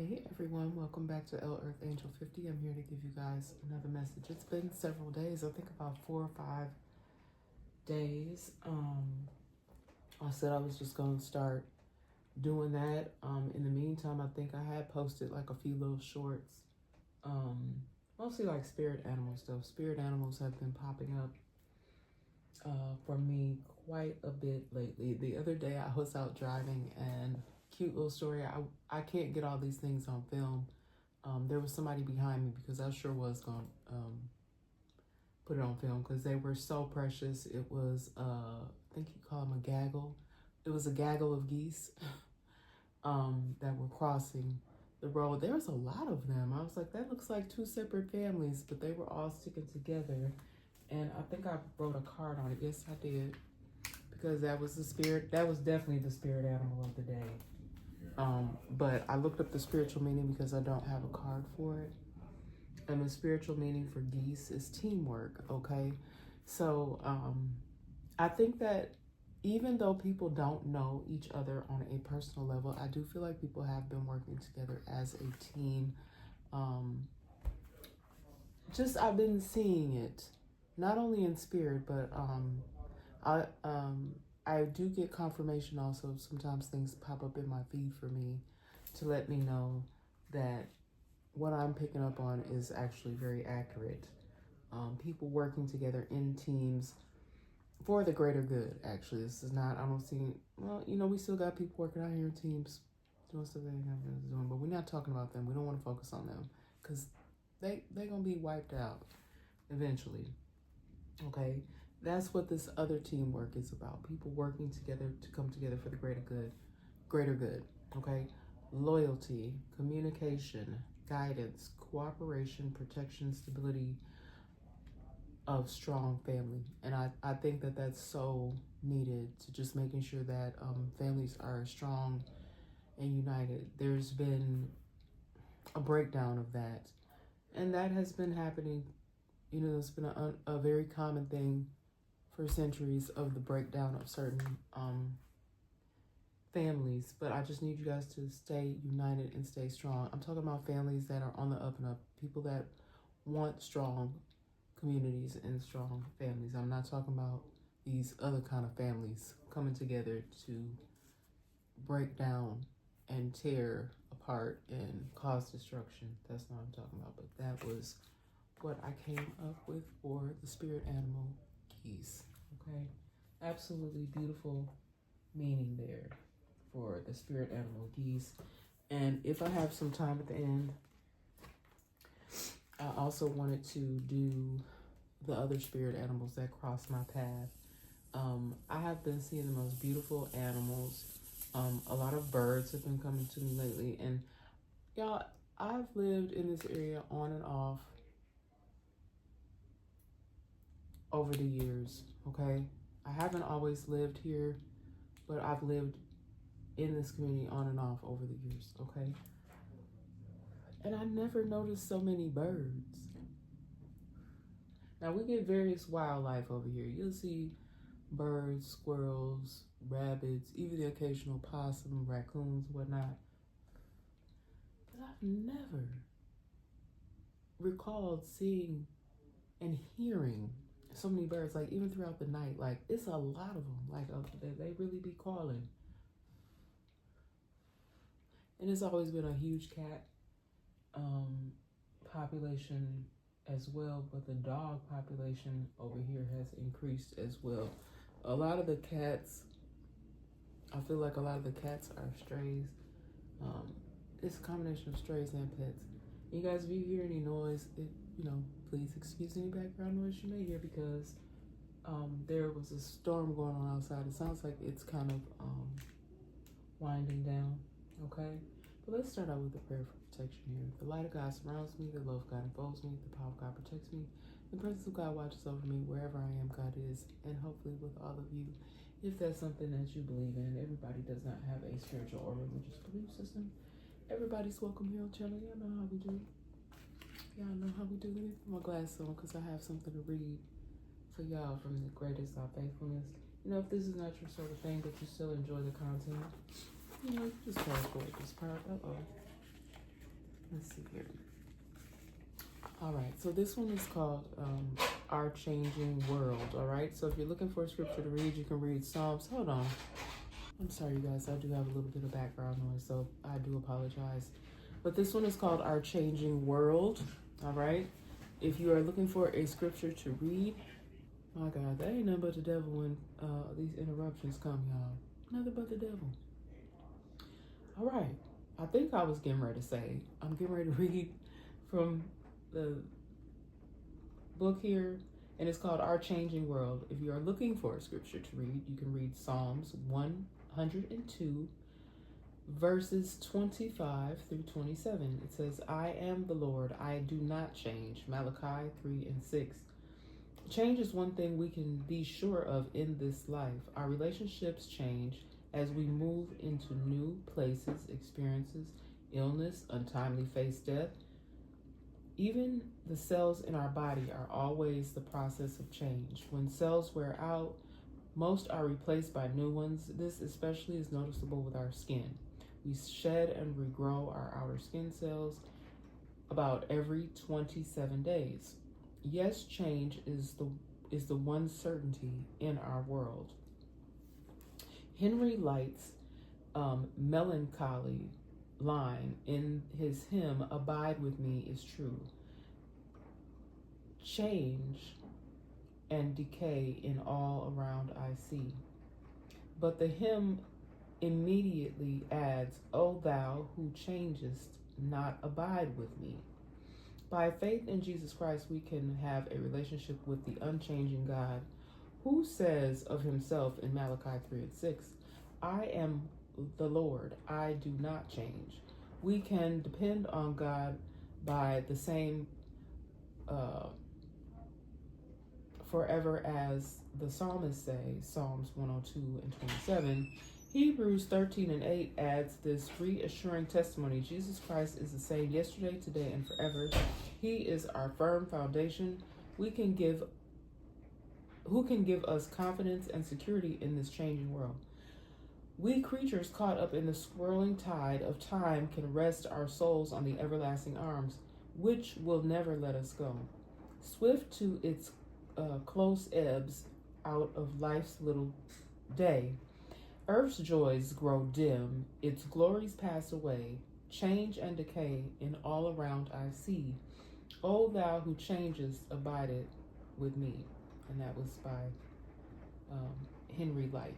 Hey everyone, welcome back to L Earth Angel 50. I'm here to give you guys another message. It's been several days, I think about 4 or 5 days. I said I was just going to start doing that. In the meantime, I think I had posted like a few little shorts, mostly like spirit animal stuff. Spirit animals have been popping up for me quite a bit lately. The other day I was out driving and cute little story. I can't get all these things on film. There was somebody behind me because I sure was going to put it on film because they were so precious. It was, I think you call them a gaggle. It was a gaggle of geese that were crossing the road. There was a lot of them. I was like, that looks like two separate families, but they were all sticking together. And I think I wrote a card on it. Yes, I did. Because that was the spirit. That was definitely the spirit animal of the day. But I looked up the spiritual meaning because I don't have a card for it. And the spiritual meaning for geese is teamwork, okay? So I think that even though people don't know each other on a personal level, I do feel like people have been working together as a team. I've been seeing it, not only in spirit, but I do get confirmation also. Sometimes things pop up in my feed for me to let me know that what I'm picking up on is actually very accurate. People working together in teams for the greater good, actually. This is not, I don't see, well, we still got people working out here in teams doing stuff they ain't got business doing, but we're not talking about them. We don't want to focus on them because they're going to be wiped out eventually, okay? That's what this other teamwork is about. People working together to come together for the greater good, okay? Loyalty, communication, guidance, cooperation, protection, stability of strong family. And I think that that's so needed to just making sure that families are strong and united. There's been a breakdown of that. And that has been happening. It's been a very common thing for centuries of the breakdown of certain families, but I just need you guys to stay united and stay strong. I'm talking about families that are on the up and up, people that want strong communities and strong families. I'm not talking about these other kind of families coming together to break down and tear apart and cause destruction. That's not what I'm talking about, but that was what I came up with for the spirit animal geese. Okay, absolutely beautiful meaning there for the spirit animal geese. And if I have some time at the end, I also wanted to do the other spirit animals that cross my path. I have been seeing the most beautiful animals. A lot of birds have been coming to me lately, and y'all, I've lived in this area on and off over the years, okay? I haven't always lived here, but I've lived in this community on and off over the years, okay? And I never noticed so many birds. Now, we get various wildlife over here. You'll see birds, squirrels, rabbits, even the occasional possum, raccoons, whatnot. But I've never recalled seeing and hearing so many birds, like even throughout the night. Like, it's a lot of them. Like, they really be calling. And it's always been a huge cat population as well, but the dog population over here has increased as well. A lot of the cats, I feel like a lot of the cats are strays. It's a combination of strays and pets. You guys, if you hear any noise, please excuse any background noise you may hear because there was a storm going on outside. It sounds like it's kind of winding down, okay? But let's start out with a prayer for protection here. The light of God surrounds me, the love of God enfolds me, the power of God protects me, the presence of God watches over me. Wherever I am, God is, and hopefully with all of you, if that's something that you believe in. Everybody does not have a spiritual or religious belief system. Everybody's welcome here on channel. Y'all know how we do. Y'all know how we do. Let me put my glass on because I have something to read for y'all from the greatest of faithfulness. If this is not your sort of thing, but you still enjoy the content, just fast forward this part. Let's see here. All right, so this one is called Our Changing World. All right, so if you're looking for a scripture to read, you can read Psalms. Hold on. I'm sorry, you guys. I do have a little bit of background noise, so I do apologize. But this one is called Our Changing World. All right. If you are looking for a scripture to read, my God, that ain't nothing but the devil when these interruptions come, y'all. Nothing but the devil. All right. I think I was getting ready to say, I'm getting ready to read from the book here, and it's called Our Changing World. If you are looking for a scripture to read, you can read Psalms 102, verses 25 through 27. It says, I am the Lord, I do not change. Malachi 3:6. Change is one thing we can be sure of in this life. Our relationships change as we move into new places, experiences, illness, untimely face death. Even the cells in our body are always the process of change. When cells wear out, most are replaced by new ones. This especially is noticeable with our skin. We shed and regrow our outer skin cells about every 27 days. Yes, change is the one certainty in our world. Henry Light's melancholy line in his hymn, Abide With Me, is true. Change and decay in all around I see. But the hymn immediately adds, O thou who changest not, abide with me. By faith in Jesus Christ, we can have a relationship with the unchanging God, who says of himself in Malachi 3:6, I am the Lord, I do not change. We can depend on God by the same forever as the psalmists say, Psalms 102:27. Hebrews 13:8 adds this reassuring testimony. Jesus Christ is the same yesterday, today, and forever. He is our firm foundation. Who can give us confidence and security in this changing world? We creatures caught up in the swirling tide of time can rest our souls on the everlasting arms, which will never let us go. Swift to its close ebbs out of life's little day, earth's joys grow dim, its glories pass away, change and decay in all around I see. O thou who changest, abideth with me. And that was by Henry Light.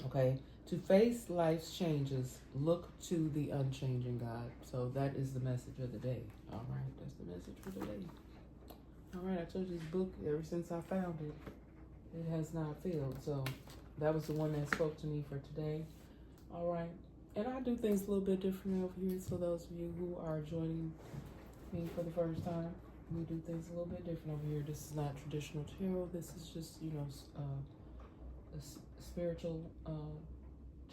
Okay, to face life's changes, look to the unchanging God. So that is the message of the day. All right, that's the message for the day. All right, I told you this book, ever since I found it, it has not failed. So that was the one that spoke to me for today. All right, and I do things a little bit differently over here. So those of you who are joining me for the first time, we do things a little bit different over here. This is not traditional tarot. This is just, a spiritual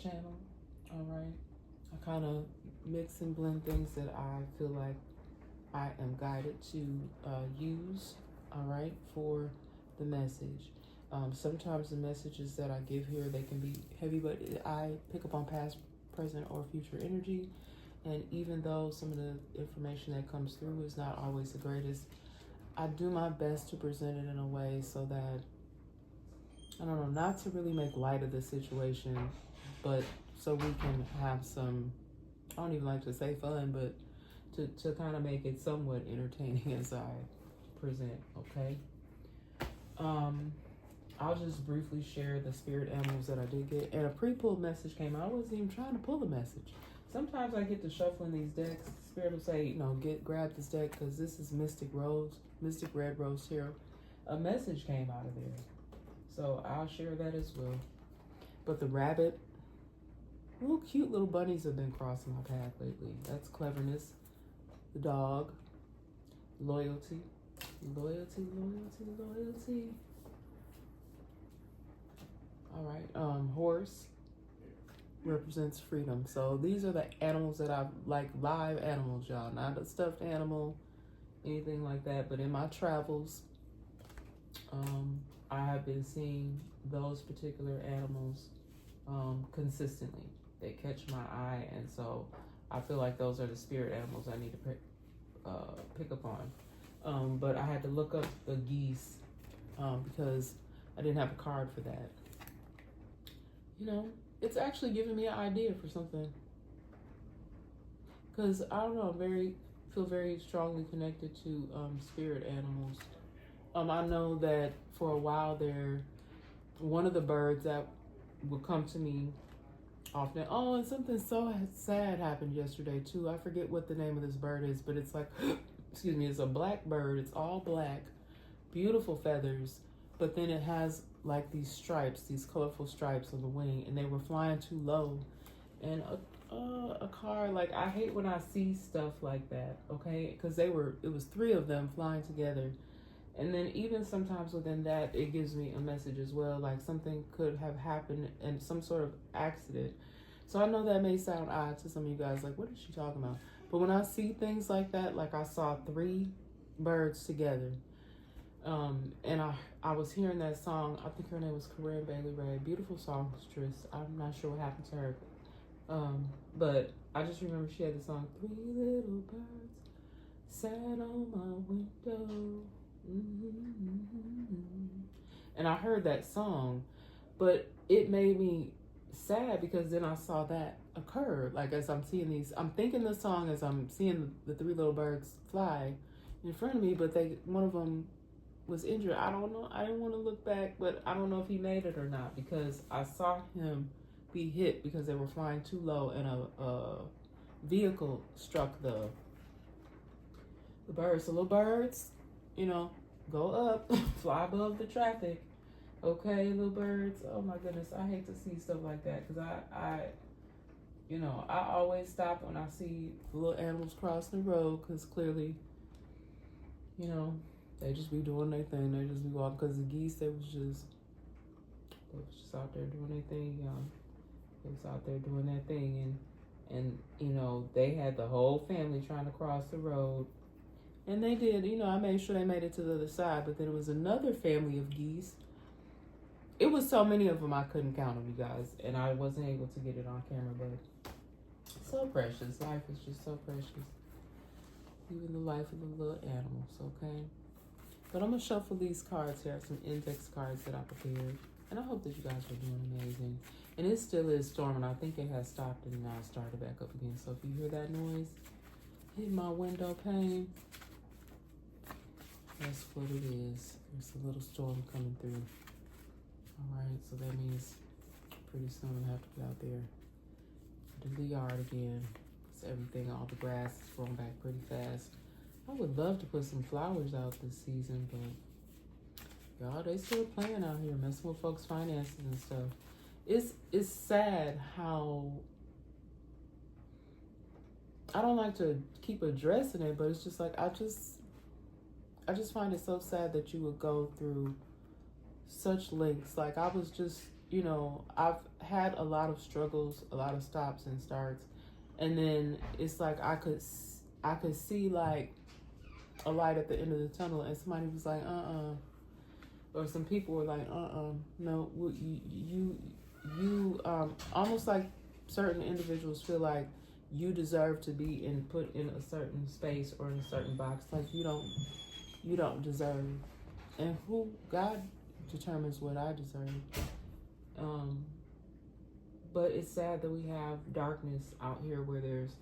channel. All right, I kind of mix and blend things that I feel like I am guided to use, all right, for the message. Sometimes the messages that I give here, they can be heavy, but I pick up on past, present, or future energy. And even though some of the information that comes through is not always the greatest, I do my best to present it in a way so that, I don't know, not to really make light of the situation, but so we can have some, I don't even like to say fun, but to kind of make it somewhat entertaining as I present, okay? I'll just briefly share the spirit animals that I did get. And a pre-pulled message came out. I wasn't even trying to pull a message. Sometimes I get to shuffling these decks. Spirit will say, grab this deck because this is Mystic Red Rose Tarot. A message came out of there. So I'll share that as well. But the rabbit, little cute little bunnies have been crossing my path lately. That's cleverness. The dog, loyalty. All right, horse represents freedom. So these are the animals that I like, live animals, y'all, not a stuffed animal, anything like that. But in my travels, I have been seeing those particular animals consistently. They catch my eye, and so I feel like those are the spirit animals I need to pick up on. But I had to look up the geese because I didn't have a card for that. You know, it's actually giving me an idea for something. Because I don't know, feel very strongly connected to spirit animals. I know that for a while there, one of the birds that would come to me often. Oh, and something so sad happened yesterday too. I forget what the name of this bird is, but it's like, excuse me, it's a black bird. It's all black, beautiful feathers, but then it has like these stripes, these colorful stripes on the wing, and they were flying too low. And a car, like, I hate when I see stuff like that, okay? Because it was 3 of them flying together. And then even sometimes within that, it gives me a message as well, like something could have happened and some sort of accident. So I know that may sound odd to some of you guys, like, what is she talking about? But when I see things like that, like I saw 3 birds together, and I was hearing that song. I think her name was Corinne Bailey Rae. Beautiful songstress. I'm not sure what happened to her. But I just remember she had the song, 3 little birds sat on my window. And I heard that song, but it made me sad because then I saw that occur. Like as I'm seeing these, I'm thinking the song as I'm seeing the 3 little birds fly in front of me, but one of them was injured. I don't know. I didn't want to look back, but I don't know if he made it or not because I saw him be hit because they were flying too low and a vehicle struck the birds. So little birds, you know, go up, fly above the traffic. Okay, little birds. Oh my goodness, I hate to see stuff like that because I always stop when I see little animals crossing the road because clearly, you know, they just be doing their thing. They just be walking because the geese, they was just out there doing their thing, y'all. They was out there doing their thing, and you know, they had the whole family trying to cross the road. And they did, you know, I made sure they made it to the other side, but then it was another family of geese. It was so many of them, I couldn't count them, you guys, and I wasn't able to get it on camera, but so precious. Life is just so precious. Even the life of the little animals, okay? But I'm going to shuffle these cards here. I have some index cards that I prepared, and I hope that you guys are doing amazing. And it still is storming. I think it has stopped and now started back up again. So if you hear that noise, hit my window pane. That's what it is. There's a little storm coming through. All right, so that means pretty soon I have to get out there to the yard again. Because everything, all the grass is growing back pretty fast. I would love to put some flowers out this season, but y'all, they still playing out here, messing with folks' finances and stuff. It's sad how, I don't like to keep addressing it, but it's just like, I just find it so sad that you would go through such lengths. Like I was just, you know, I've had a lot of struggles, a lot of stops and starts, and then it's like I could see like a light at the end of the tunnel, and somebody was like, or some people were like, no, you almost like certain individuals feel like you deserve to be put in a certain space or in a certain box, like you don't deserve, and who God determines what I deserve. But it's sad that we have darkness out here where there's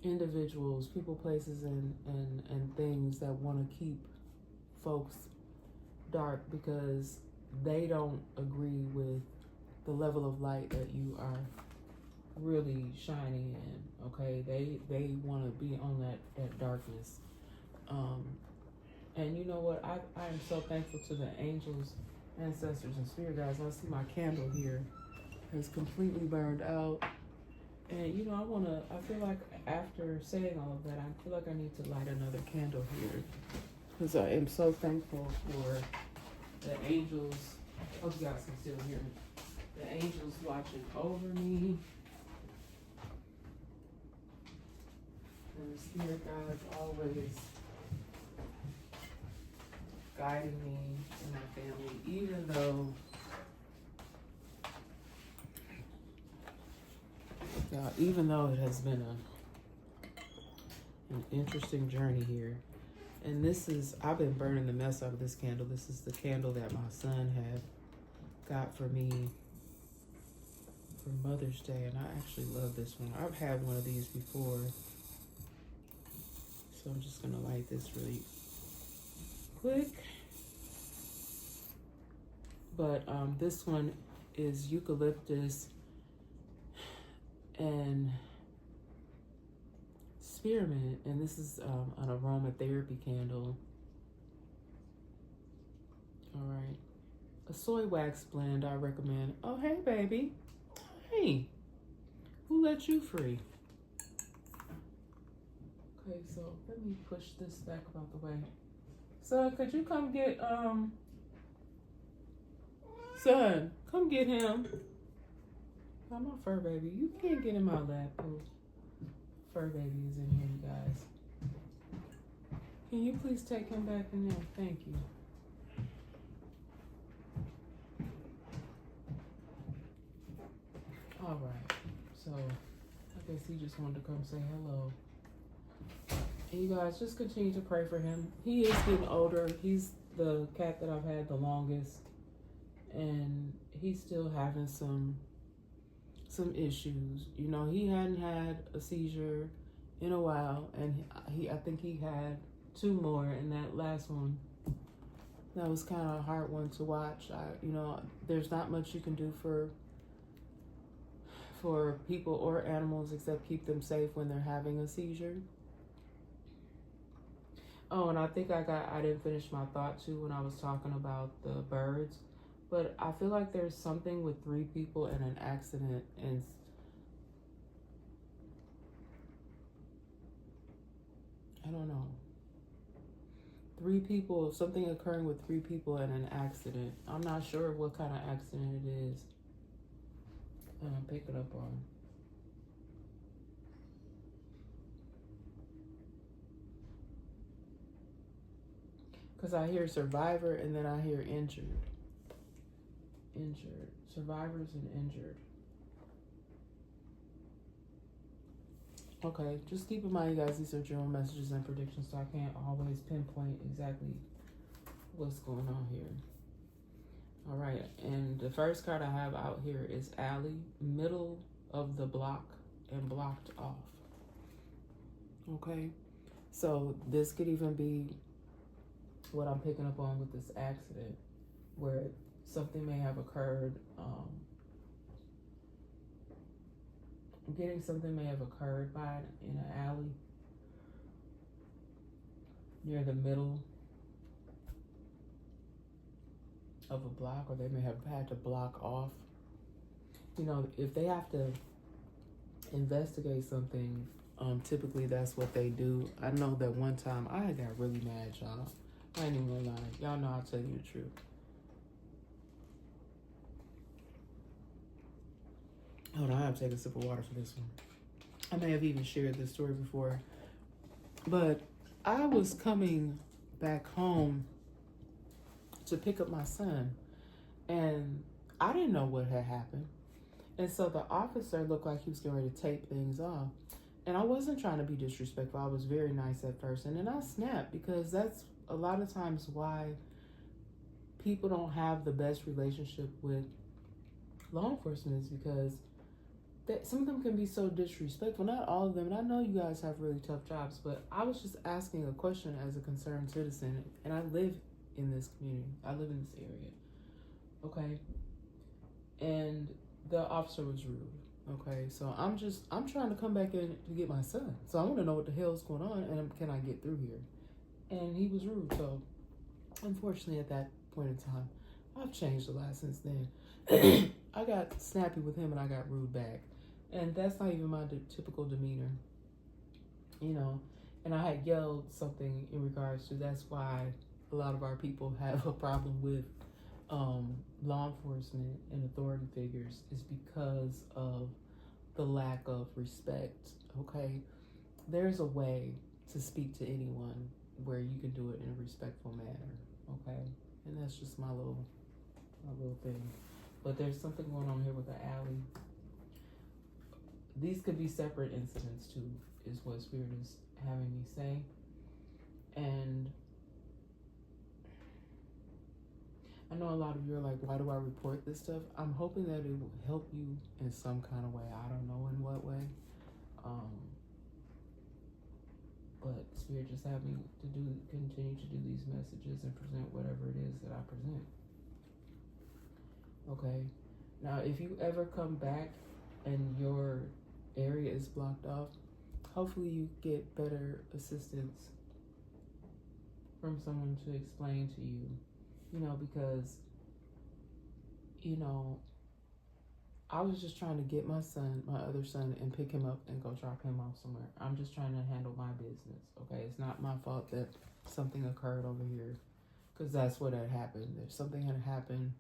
individuals, people, places, and things that want to keep folks dark because they don't agree with the level of light that you are really shining in. Okay, they want to be on that darkness. And you know what? I am so thankful to the angels, ancestors, and spirit guides. I see my candle here has completely burned out. And you know, I feel like after saying all of that, I feel like I need to light another candle here. Because I am so thankful for the angels. I hope you guys can still hear me. The angels watching over me. And the spirit guides always guiding me and my family, even though it has been An interesting journey here. And this is, I've been burning the mess out of this candle. This is the candle that my son had got for me for Mother's Day. And I actually love this one. I've had one of these before. So I'm just going to light this really quick. But this one is eucalyptus and spearmint, and this is an aromatherapy candle. All right, a soy wax blend I recommend. Oh, hey, baby. Hey, who let you free? Okay, so let me push this back about the way. Son, could you come get, son, come get him. Oh, my fur baby. You can't get him out of that pool. Fur baby is in here, you guys. Can you please take him back in there? Thank you. All right. So, I guess he just wanted to come say hello. And you guys, just continue to pray for him. He is getting older. He's the cat that I've had the longest. And he's still having some issues. You know, he hadn't had a seizure in a while, and I think he had 2 more, and that last one, that was kind of a hard one to watch. You know, there's not much you can do for people or animals except keep them safe when they're having a seizure. Oh, and I think I didn't finish my thought too when I was talking about the birds. But I feel like there's something with 3 people and an accident, and I don't know. 3 people, something occurring with 3 people and an accident. I'm not sure what kind of accident it is. I'm picking up on. Because I hear survivor and then I hear injured. Survivors and injured. Okay, just keep in mind, you guys, these are general messages and predictions, so I can't always pinpoint exactly what's going on here. All right, and the first card I have out here is Allie, middle of the block and blocked off. Okay, so this could even be what I'm picking up on with this accident, where something may have occurred. I'm getting something may have occurred in an alley near the middle of a block, or they may have had to block off. You know, if they have to investigate something, typically that's what they do. I know that one time I got really mad, y'all. I ain't even gonna lie. Y'all know I'll tell you the truth. Hold on, I have to take a sip of water for this one. I may have even shared this story before, but I was coming back home to pick up my son, and I didn't know what had happened. And so the officer looked like he was getting ready to tape things off. And I wasn't trying to be disrespectful. I was very nice at first. And then I snapped, because that's a lot of times why people don't have the best relationship with law enforcement, is because some of them can be so disrespectful. Not all of them. And I know you guys have really tough jobs, but I was just asking a question as a concerned citizen. And I live in this community. I live in this area. Okay? And the officer was rude. Okay? So I'm trying to come back in to get my son. So I want to know what the hell's going on, and can I get through here? And he was rude. So unfortunately, at that point in time, I've changed a lot since then. I got snappy with him and I got rude back. And that's not even my typical demeanor, you know. And I had yelled something in regards to, that's why a lot of our people have a problem with law enforcement and authority figures, is because of the lack of respect. Okay, there's a way to speak to anyone where you can do it in a respectful manner. Okay, and that's just my little thing. But there's something going on here with the alley. These could be separate incidents too, is what Spirit is having me say. And I know a lot of you are like, why do I report this stuff? I'm hoping that it will help you in some kind of way. I don't know in what way. Um, but Spirit just had me to continue to do these messages and present whatever it is that I present. Okay. Now, if you ever come back and your area is blocked off, hopefully you get better assistance from someone to explain to you, because, I was just trying to get my other son, and pick him up and go drop him off somewhere. I'm just trying to handle my business, okay? It's not my fault that something occurred over here, because that's what had happened. If something had happened,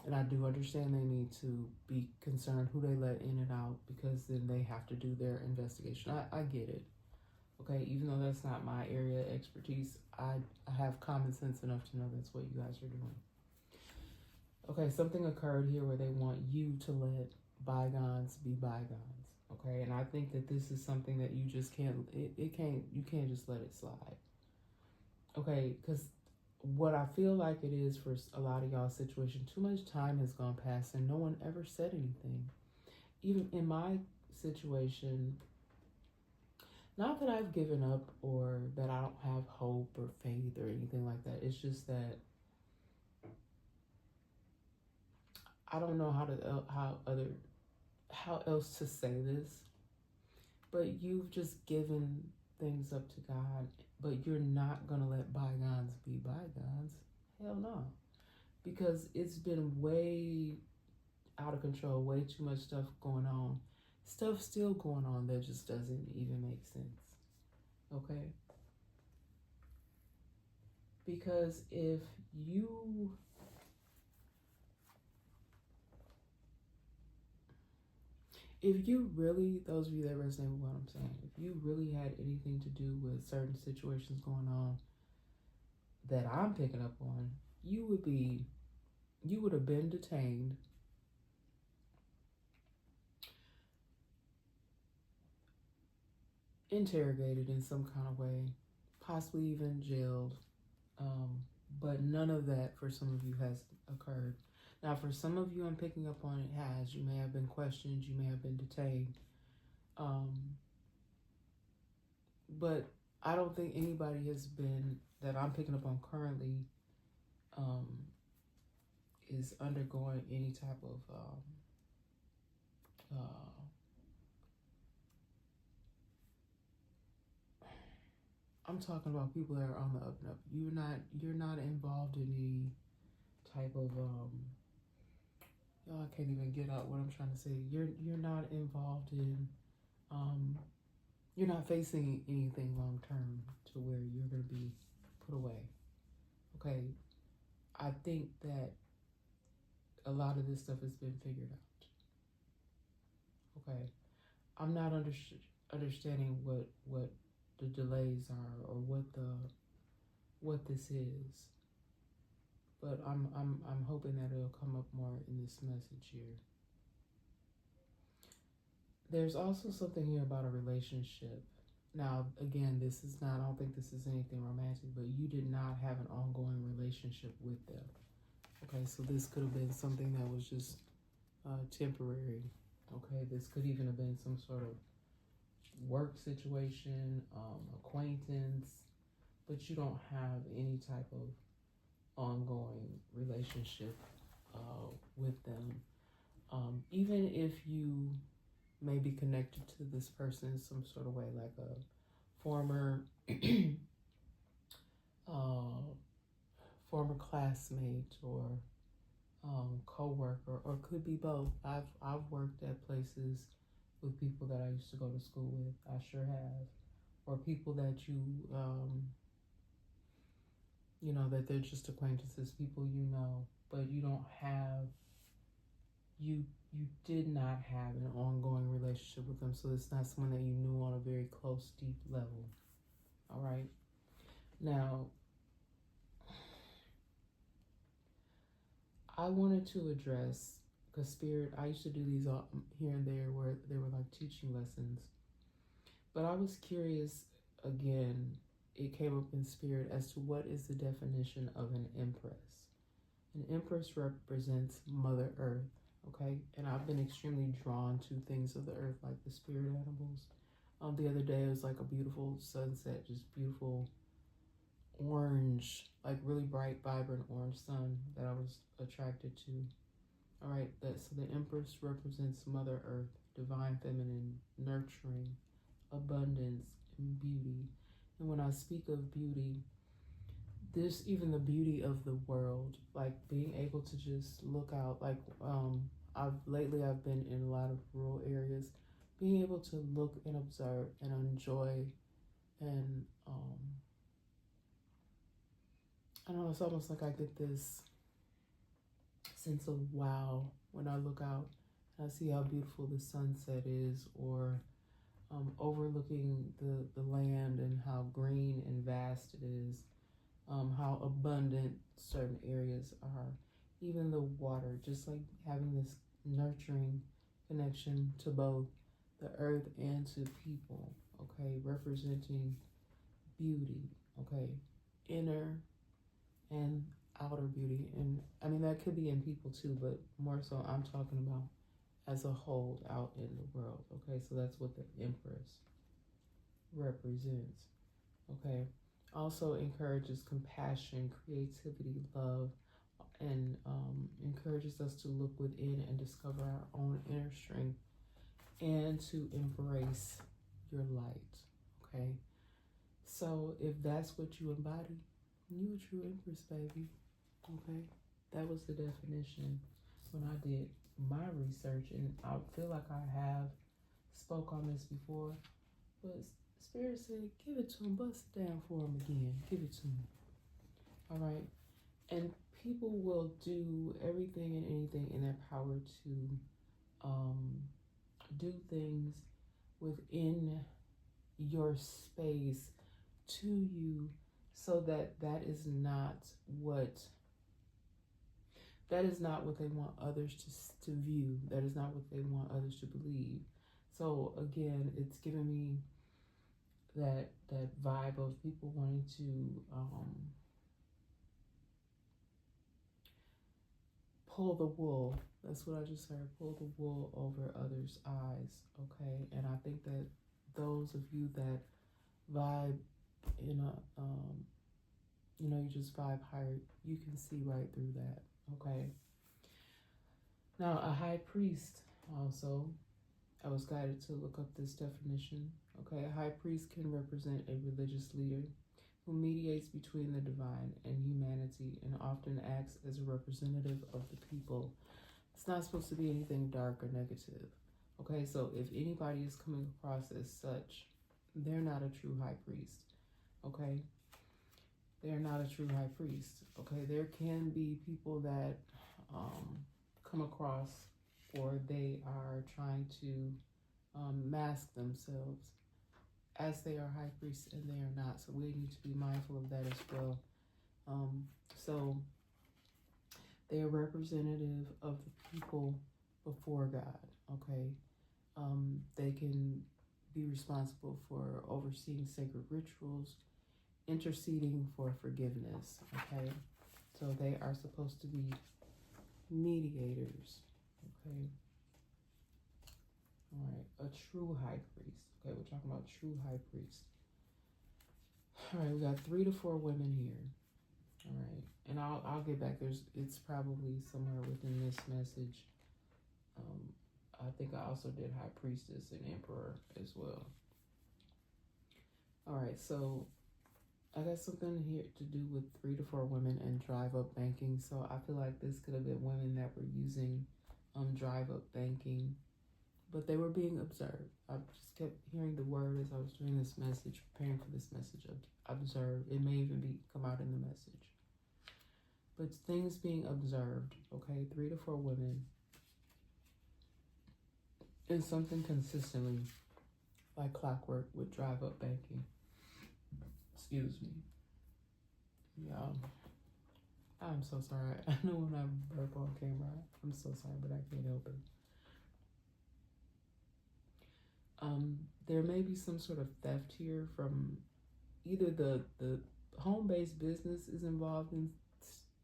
and I do understand they need to be concerned who they let in and out, because then they have to do their investigation. I get it, okay? Even though that's not my area of expertise, I have common sense enough to know that's what you guys are doing. Okay, something occurred here where they want you to let bygones be bygones. Okay, and I think that this is something that you just can't. You can't just let it slide. Okay, because what I feel like it is for a lot of y'all's situation, too much time has gone past and no one ever said anything. Even in my situation, not that I've given up or that I don't have hope or faith or anything like that. It's just that I don't know how else to say this, but you've just given things up to God, but you're not gonna let bygones be bygones. Hell no, because it's been way out of control, way too much stuff going on. Stuff still going on that just doesn't even make sense. Okay? Because if you really, those of you that resonate with what I'm saying, if you really had anything to do with certain situations going on that I'm picking up on, you would have been detained, interrogated in some kind of way, possibly even jailed. But none of that for some of you has occurred. Now, for some of you I'm picking up on, it has. You may have been questioned, you may have been detained. But I don't think anybody has been, that I'm picking up on currently, is undergoing any type of I'm talking about people that are on the up and up. You're not involved in any type of I can't even get out what I'm trying to say. You're not involved in you're not facing anything long term to where you're gonna be put away. Okay. I think that a lot of this stuff has been figured out. Okay. I'm not understanding what the delays are or what this is. But I'm hoping that it'll come up more in this message here. There's also something here about a relationship. Now, again, this is not, I don't think this is anything romantic, but you did not have an ongoing relationship with them. Okay, so this could have been something that was just temporary. Okay, this could even have been some sort of work situation, acquaintance, but you don't have any type of ongoing relationship with them. Even if you may be connected to this person in some sort of way, like a former former classmate or co-worker, or could be both. I've worked at places with people that I used to go to school with. I sure have. Or people that that they're just acquaintances, people but you don't have, you did not have an ongoing relationship with them, so it's not someone that you knew on a very close, deep level. All right. Now, I wanted to address, because Spirit, I used to do these here and there where they were like teaching lessons, but I was curious, again, it came up in spirit as to what is the definition of an empress. An empress represents Mother Earth, okay? And I've been extremely drawn to things of the earth, like the spirit animals. The other day, it was like a beautiful sunset, just beautiful orange, like really bright, vibrant orange sun that I was attracted to. All right, so the Empress represents Mother Earth, divine feminine, nurturing, abundance, and beauty. And when I speak of beauty, this even the beauty of the world, like being able to just look out, like I've been in a lot of rural areas, being able to look and observe and enjoy and I don't know, it's almost like I get this sense of wow when I look out and I see how beautiful the sunset is, or overlooking the land and how green and vast it is, how abundant certain areas are, even the water, just like having this nurturing connection to both the earth and to people, okay, representing beauty, okay, inner and outer beauty. And I mean, that could be in people too, but more so I'm talking about as a whole out in the world, okay? So that's what the Empress represents, okay? Also encourages compassion, creativity, love, and encourages us to look within and discover our own inner strength and to embrace your light, okay? So if that's what you embody, you a true Empress, baby. Okay, that was the definition when I did my research, and I feel like I have spoke on this before, but Spirit said, "Give it to him, bust it down for him again. Give it to him." All right, and people will do everything and anything in their power to do things within your space to you, so that is not what they want others to view. That is not what they want others to believe. So again, it's giving me that vibe of people wanting to pull the wool. That's what I just heard. Pull the wool over others' eyes. Okay, and I think that those of you that vibe in a you just vibe higher, you can see right through that. Okay. Now, a high priest also, I was guided to look up this definition. Okay, a high priest can represent a religious leader who mediates between the divine and humanity and often acts as a representative of the people. It's not supposed to be anything dark or negative. Okay, so if anybody is coming across as such, they're not a true high priest. Okay, they're not a true high priest. Okay, there can be people that come across, or they are trying to mask themselves as they are high priests, and they are not. So we need to be mindful of that as well. So they are representative of the people before God. Okay, they can be responsible for overseeing sacred rituals, interceding for forgiveness. Okay, so they are supposed to be mediators. Okay, all right, a true high priest. Okay, we're talking about true high priest. All right, we got 3 to 4 women here. All right, and I'll get back. It's probably somewhere within this message. I think I also did high priestess and emperor as well. All right, so I got something here to do with 3 to 4 women and drive up banking. So I feel like this could have been women that were using drive up banking, but they were being observed. I just kept hearing the word as I was doing this message, preparing for this message of observe. It may even come out in the message. But things being observed, okay? 3 to 4 women. And something consistently, like clockwork, with drive up banking. Excuse me. Yeah. I'm so sorry. I know when I burp on camera, I'm so sorry, but I can't help it. there may be some sort of theft here from either the home-based business is involved in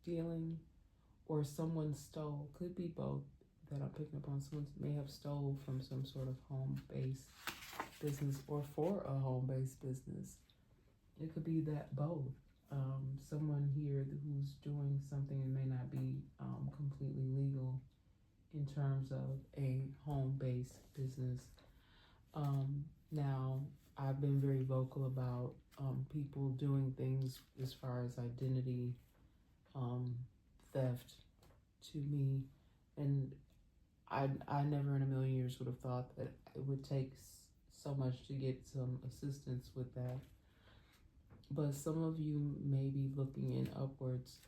stealing, or someone stole. Could be both that I'm picking up on. Someone may have stole from some sort of home-based business or for a home-based business. It could be that both. Someone here who's doing something and may not be completely legal in terms of a home-based business. Now, I've been very vocal about people doing things as far as identity theft to me, and I never in a million years would have thought that it would take so much to get some assistance with that. But some of you may be looking in upwards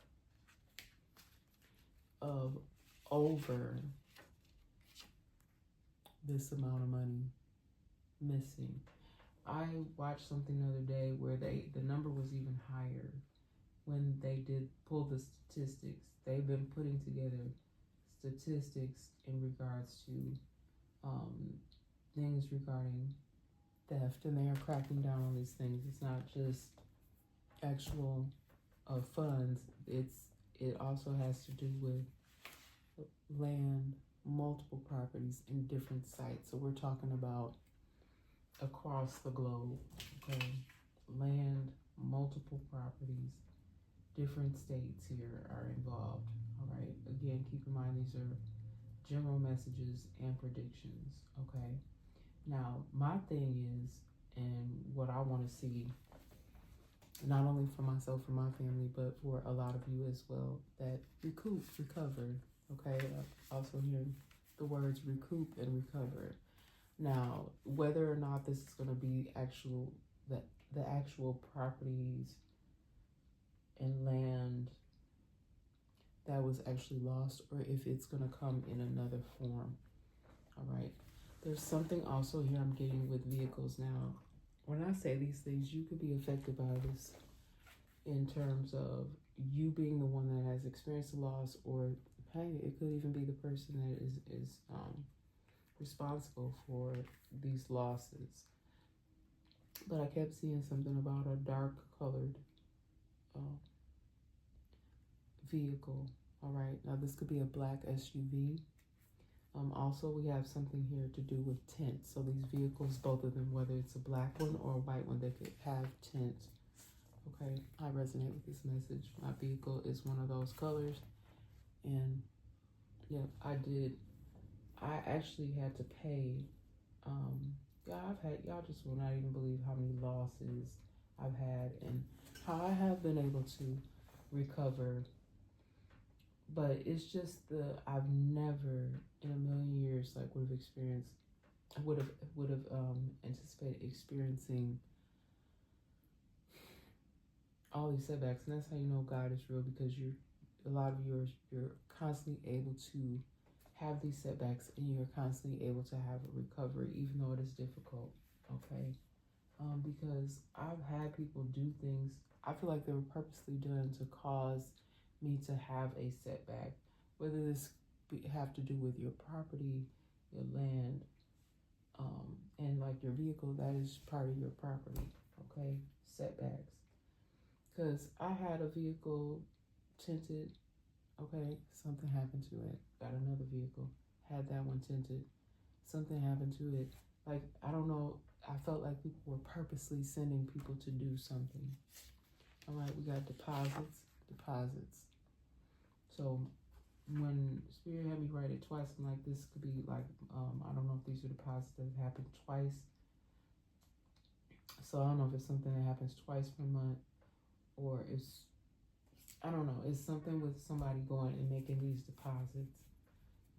of over this amount of money missing. I watched something the other day where the number was even higher when they did pull the statistics. They've been putting together statistics in regards to things regarding theft, and they are cracking down on these things. It's not just actual funds. It also has to do with land, multiple properties in different sites. So we're talking about across the globe, okay? Land, multiple properties, different states here are involved, all right? Again, keep in mind these are general messages and predictions, okay? Now, my thing is, and what I want to see, not only for myself and my family, but for a lot of you as well, that recover, okay? Also hearing the words recoup and recover. Now, whether or not this is going to be the actual properties and land that was actually lost, or if it's going to come in another form, all right? There's something also here I'm getting with vehicles. Now, when I say these things, you could be affected by this in terms of you being the one that has experienced the loss, or hey, it could even be the person that is responsible for these losses. But I kept seeing something about a dark colored vehicle. All right, now this could be a black SUV. Also, we have something here to do with tint. So these vehicles, both of them, whether it's a black one or a white one, they could have tint. Okay, I resonate with this message. My vehicle is one of those colors, and yeah, I actually had to pay. Y'all just will not even believe how many losses I've had and how I have been able to recover. But it's just I've never in a million years would have anticipated experiencing all these setbacks. And that's how you know God is real, because a lot of you you're constantly able to have these setbacks, and you're constantly able to have a recovery, even though it is difficult, okay? Because I've had people do things, I feel like they were purposely done to cause me to have a setback, whether this have to do with your property, your land, and like your vehicle, that is part of your property, okay? Setbacks. Because I had a vehicle tinted, okay, something happened to it. Got another vehicle, had that one tinted, something happened to it. Like, I don't know, I felt like people were purposely sending people to do something. All right, we got deposits. So when Spirit had me write it twice, I'm like, this could be like, I don't know if these are deposits that have happened twice. So I don't know if it's something that happens twice per month, or I don't know, it's something with somebody going and making these deposits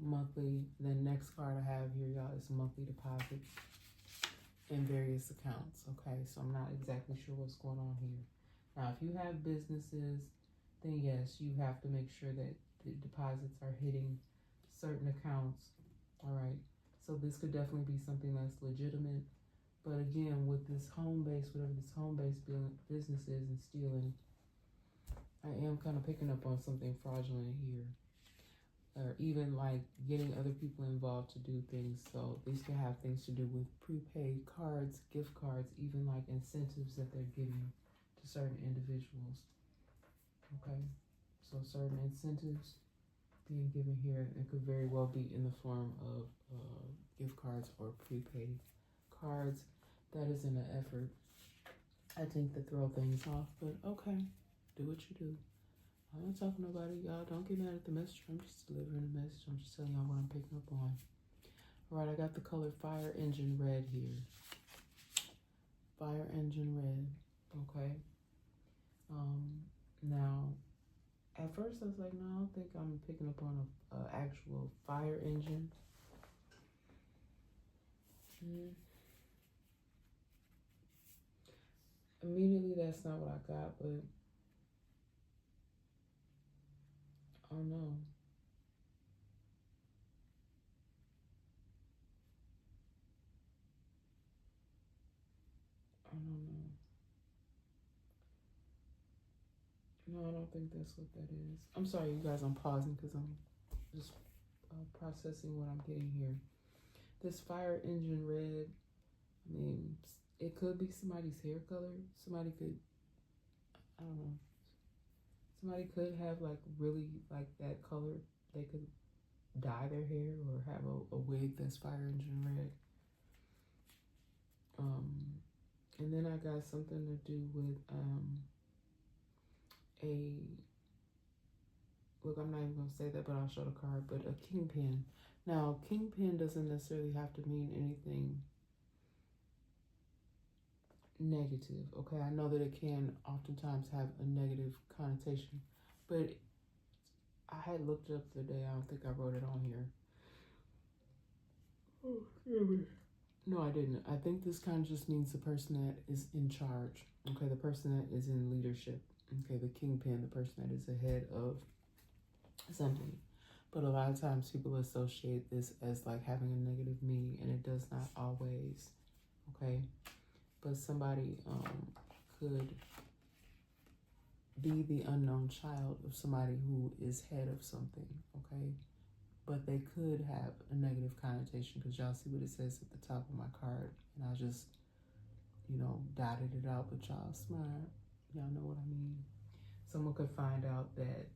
monthly. The next card I have here, y'all, is monthly deposits in various accounts, okay? So I'm not exactly sure what's going on here. Now, if you have businesses, then yes, you have to make sure that the deposits are hitting certain accounts, all right? So this could definitely be something that's legitimate. But again, with this home-based, whatever this home-based business is and stealing, I am kind of picking up on something fraudulent here. or even like getting other people involved to do things. So these can have things to do with prepaid cards, gift cards, even like incentives that they're giving to certain individuals. Okay, so certain incentives being given here, it could very well be in the form of gift cards or prepaid cards. That is in an effort, I think, to throw things off. But okay, do what you do. I'm not talking to nobody, y'all. Don't get mad at the message. I'm just delivering the message. I'm just telling y'all what I'm picking up on. All right, I got the color Fire Engine Red here. Fire Engine Red. Okay. Now, at first I was like, no, I don't think I'm picking up on a actual fire engine. Immediately, that's not what I got, but I don't know. I don't know. No, I don't think that's what that is. I'm sorry, you guys, I'm pausing because I'm just processing what I'm getting here. This Fire Engine Red, I mean, it could be somebody's hair color. Somebody could, I don't know. Somebody could have like really like that color. They could dye their hair or have a wig that's Fire Engine Red. And then I got something to do with a, look, I'm not even gonna say that, but I'll show the card, but a kingpin. Now, kingpin doesn't necessarily have to mean anything negative, okay? I know that it can oftentimes have a negative connotation, but I had looked it up the other day. I don't think I wrote it on here. Oh, really? No, I didn't. I think this kind of just means the person that is in charge, okay? The person that is in leadership, okay? The kingpin, the person that is the head of something. But a lot of times people associate this as like having a negative meaning, and it does not always, okay? But somebody could be the unknown child of somebody who is head of something, okay? But they could have a negative connotation, because y'all see what it says at the top of my card, and I just, dotted it out, but y'all smart. Y'all know what I mean. Someone could find out that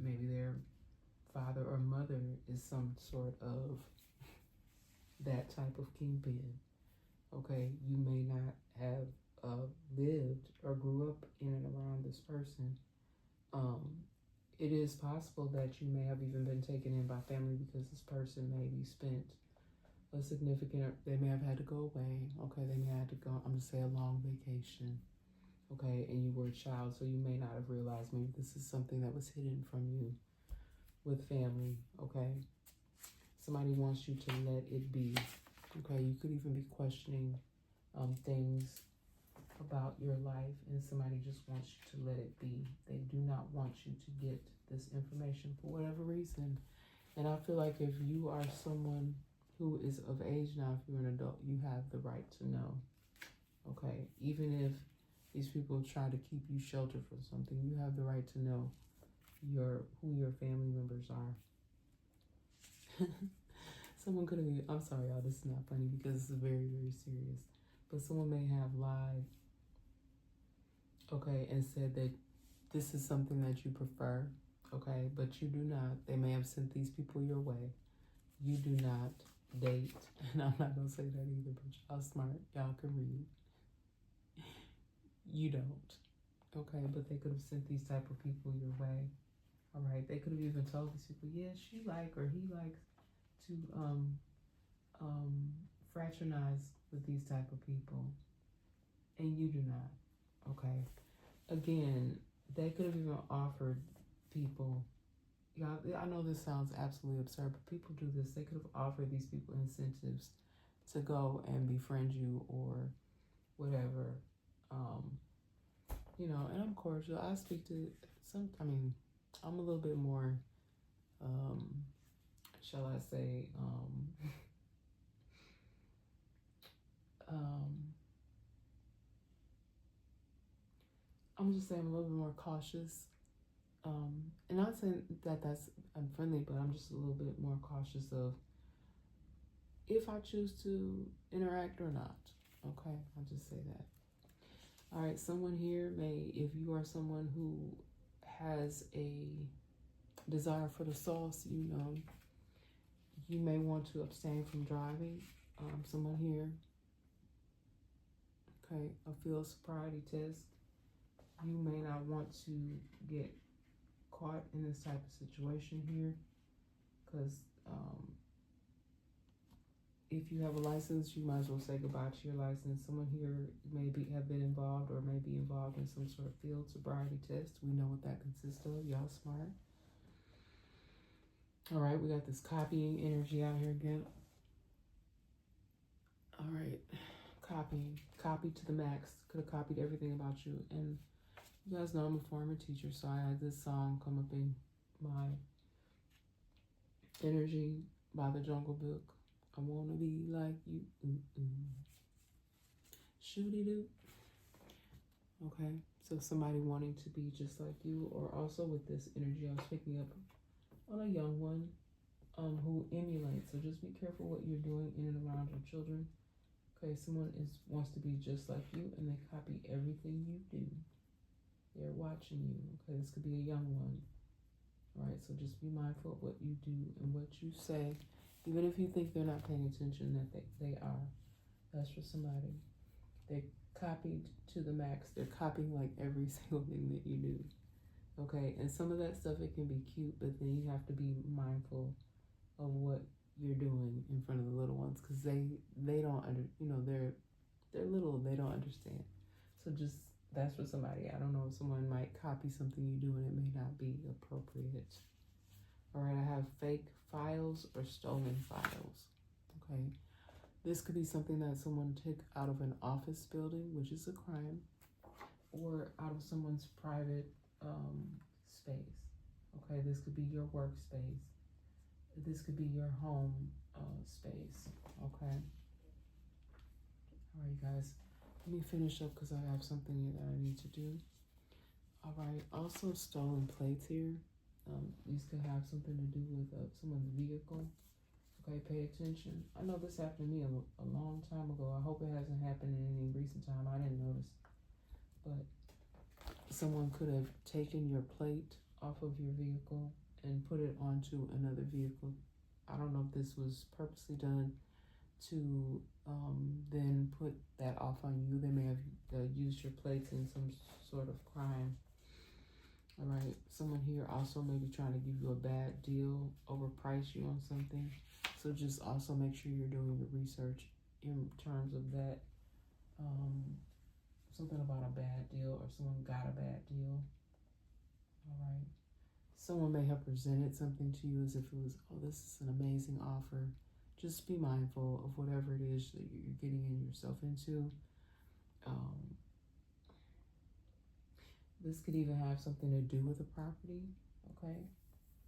maybe their father or mother is some sort of that type of kingpin. Okay, you may not have lived or grew up in and around this person. It is possible that you may have even been taken in by family, because this person maybe spent a significant, they may have had to go away. Okay, they may have to go, I'm gonna say, a long vacation. Okay, and you were a child, so you may not have realized maybe this is something that was hidden from you with family. Okay, somebody wants you to let it be. Okay, you could even be questioning things about your life, and somebody just wants you to let it be. They do not want you to get this information for whatever reason. And I feel like if you are someone who is of age now, if you're an adult, you have the right to know. Okay, even if these people try to keep you sheltered from something, you have the right to know who your family members are. Someone could have, I'm sorry, y'all, this is not funny because this is very, very serious. But someone may have lied, okay, and said that this is something that you prefer, okay, but you do not. They may have sent these people your way. You do not date, and I'm not going to say that either, but y'all smart. Y'all can read. You don't, okay, but they could have sent these type of people your way, all right? They could have even told these people, yeah, she like or he likes to fraternize with these type of people, and you do not, okay? Again, they could have even offered people, y'all, I know this sounds absolutely absurd, but people do this. They could have offered these people incentives to go and befriend you or whatever, and I'm cordial. I speak to I'm a little bit more, shall I say, I'm just saying I'm a little bit more cautious And not saying that that's unfriendly, but I'm just a little bit more cautious of if I choose to interact or not. Okay, I'll just say that. All right, someone here may, if you are someone who has a desire for the sauce, you may want to abstain from driving. Someone here, okay, a field sobriety test. You may not want to get caught in this type of situation here, because if you have a license, you might as well say goodbye to your license. Someone here have been involved or may be involved in some sort of field sobriety test. We know what that consists of. Y'all smart. All right, we got this copying energy out here again. All right, copy to the max. Could have copied everything about you. And you guys know I'm a former teacher, so I had this song come up in my energy by the Jungle Book. I wanna be like you. Shooty-doo. Okay, so somebody wanting to be just like you, or also with this energy I was picking up on a young one who emulates. So just be careful what you're doing in and around your children. Okay, someone wants to be just like you and they copy everything you do. They're watching you. Okay, this could be a young one. All right, so just be mindful of what you do and what you say, even if you think they're not paying attention, that they are. That's for somebody. They copied to the max. They're copying like every single thing that you do. Okay, and some of that stuff, it can be cute, but then you have to be mindful of what you're doing in front of the little ones, because they don't they're little, they don't understand. So just, that's for somebody. I don't know, someone might copy something you do and it may not be appropriate. All right, I have fake files or stolen files. Okay, this could be something that someone took out of an office building, which is a crime, or out of someone's private space. Okay, this could be your workspace. This could be your home space. Okay. All right, guys. Let me finish up because I have something that I need to do. All right. Also, stolen plates here. These could have something to do with someone's vehicle. Okay, pay attention. I know this happened to me a long time ago. I hope it hasn't happened in any recent time. I didn't notice. But someone could have taken your plate off of your vehicle and put it onto another vehicle. I don't know if this was purposely done to then put that off on you. They may have used your plates in some sort of crime. All right, someone here also may be trying to give you a bad deal, overprice you on something. So just also make sure you're doing your research in terms of that. Something about a bad deal, or someone got a bad deal. All right. Someone may have presented something to you as if it was, oh, this is an amazing offer. Just be mindful of whatever it is that you're getting yourself into. This could even have something to do with the property, okay?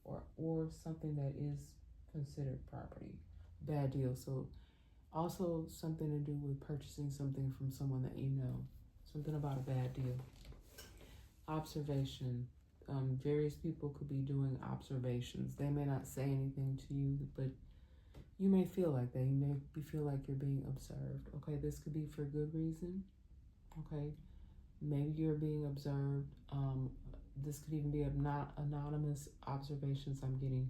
Or something that is considered property. Bad deal. So also something to do with purchasing something from someone that you know. Something about a bad deal. Observation. Various people could be doing observations. They may not say anything to you, but you may feel like that. You may feel like you're being observed. Okay, this could be for good reason. Okay, maybe you're being observed. This could even be anonymous observations I'm getting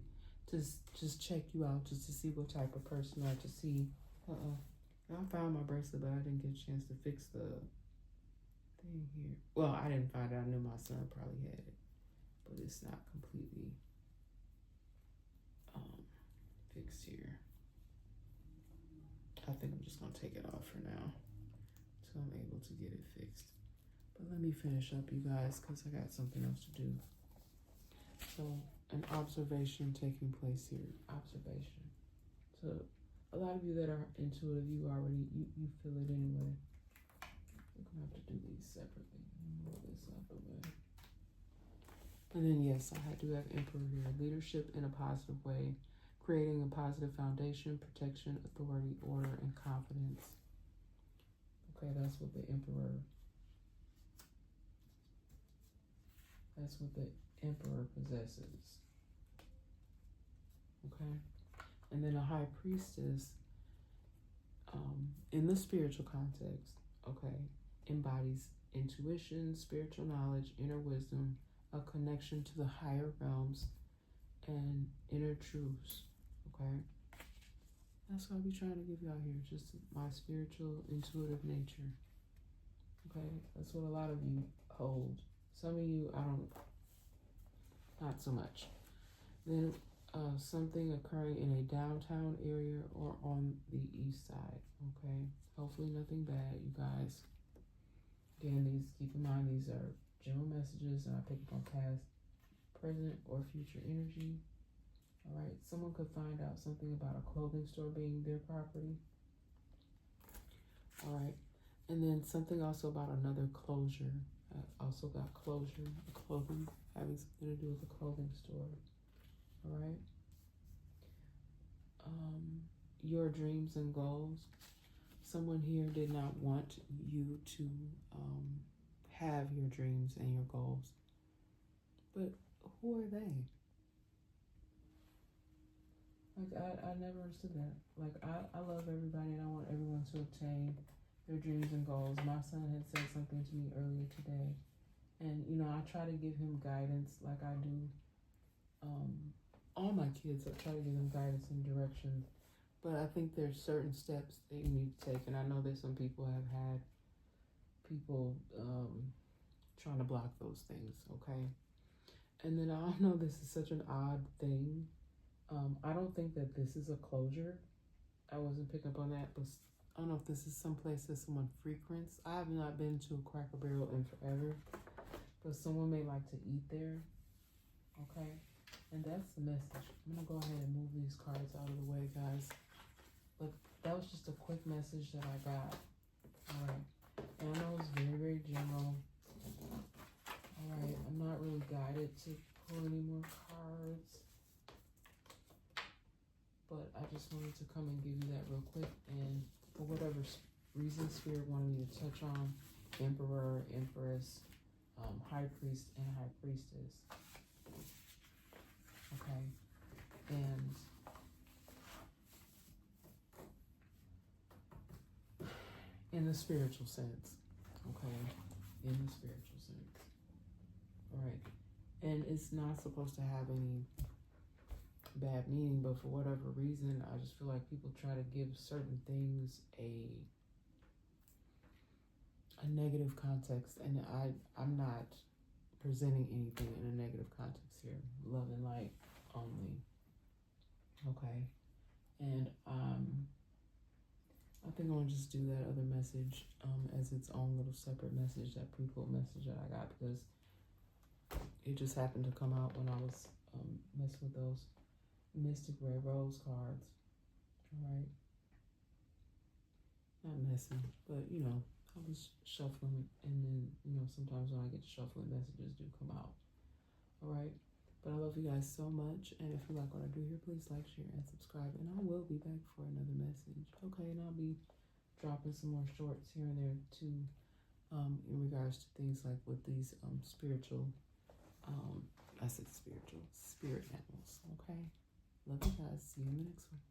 to just check you out, just to see what type of person you are, to see. I found my bracelet, but I didn't get a chance to fix the thing here. Well, I didn't find it. I knew my son probably had it, but it's not completely fixed here. I think I'm just gonna take it off for now until I'm able to get it fixed. But let me finish up, you guys, because I got something else to do. So, an observation taking place here. Observation. So, a lot of you that are intuitive, you feel it anyway. We're gonna have to do these separately. Move this out the way. And then, yes, I do have Emperor here. Leadership in a positive way. Creating a positive foundation, protection, authority, order, and confidence. Okay, that's what the Emperor That's what the Emperor possesses. Okay? And then a High Priestess, in the spiritual context, okay, embodies intuition, spiritual knowledge, inner wisdom, a connection to the higher realms, and inner truths. Okay? That's what I'll be trying to give y'all here, just my spiritual, intuitive nature. Okay? That's what a lot of you hold. Some of you, not so much. Then something occurring in a downtown area or on the east side. Okay? Hopefully nothing bad, you guys. Again, keep in mind these are general messages, and I pick up on past, present, or future energy. All right, someone could find out something about a clothing store being their property. All right, and then something also about another closure. I also got closure, clothing, having something to do with a clothing store. All right. Your dreams and goals. Someone here did not want you to have your dreams and your goals. But who are they? Like, I never understood that. Like, I love everybody and I want everyone to obtain their dreams and goals. My son had said something to me earlier today. And, you know, I try to give him guidance like I do. All my kids, I try to give them guidance and direction. But I think there's certain steps that you need to take. And I know that some people have had people trying to block those things, okay? And then I know this is such an odd thing. I don't think that this is a closure. I wasn't picking up on that, but I don't know if this is someplace that someone frequents. I have not been to a Cracker Barrel in forever, but someone may like to eat there, okay? And that's the message. I'm gonna go ahead and move these cards out of the way, guys. But that was just a quick message that I got. All right, and I know it's very, very general. All right, I'm not really guided to pull any more cards, but I just wanted to come and give you that real quick. And for whatever reason Spirit wanted me to touch on, Emperor, Empress, High Priest, and High Priestess. Okay, and in the spiritual sense, okay, in the spiritual sense. All right, and it's not supposed to have any bad meaning, but for whatever reason, I just feel like people try to give certain things a negative context, and I'm not presenting anything in a negative context here. Love and light only. Okay, and I think I'm gonna just do that other message as its own little separate message, that pre-pull message that I got, because it just happened to come out when I was messing with those Mystic Red Rose cards. All right, not messing, but you know, I was shuffling, and then you know, sometimes when I get to shuffling, messages do come out. All right, but I love you guys so much, and if you like what I do here, please like, share, and subscribe, and I will be back for another message. Okay, and I'll be dropping some more shorts here and there too, in regards to things like with these spiritual, I said spiritual, spirit animals. Okay, love you guys. See you in the next one.